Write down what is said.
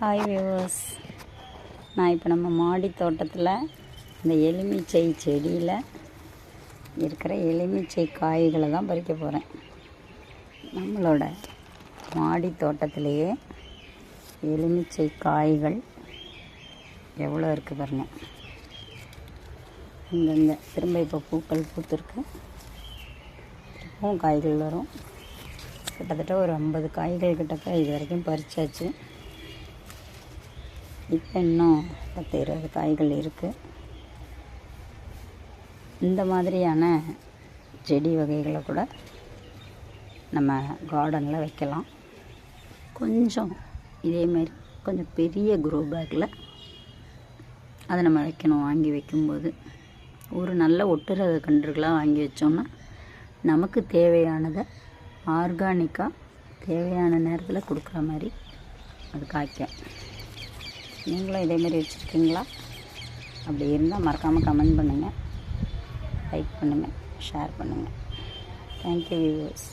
Hi viewers, நான் இப்போ நம்ம மாடி தோட்டத்தில் இந்த எலுமிச்சை செடியில் இருக்கிற எலுமிச்சை காய்களை தான் பறிக்க போகிறேன். நம்மளோட மாடி தோட்டத்திலேயே எலுமிச்சை காய்கள் எவ்வளோ இருக்குது பாருங்க. இங்கங்கே திரும்ப இப்போ பூக்கள் பூத்துருக்கு, திரும்பவும் காய்கள் வரும். கிட்டத்தட்ட ஒரு 50 காய்கள் கிட்டக்க இது வரைக்கும் பறிச்சாச்சு. இப்போ இன்னும் 10-20 காய்கள் இருக்குது. இந்த மாதிரியான செடி வகைகளை கூட நம்ம கார்டனில் வைக்கலாம். கொஞ்சம் இதேமாரி கொஞ்சம் பெரிய க்ரோ பேக்கில் அதை நம்ம வைக்கணும். வாங்கி வைக்கும்போது ஒரு நல்ல ஒட்டுறது கன்றுகளாக வாங்கி வச்சோம்னா நமக்கு தேவையானதை ஆர்கானிக்காக தேவையான நேரத்தில் கொடுக்குற மாதிரி அது காய்க்கும். நீங்களும் இதேமாரி வச்சுருக்கீங்களா? அப்படி இருந்தால் மறக்காமல் கமெண்ட் பண்ணுங்கள், லைக் பண்ணுங்கள், ஷேர் பண்ணுங்கள். Thank you viewers.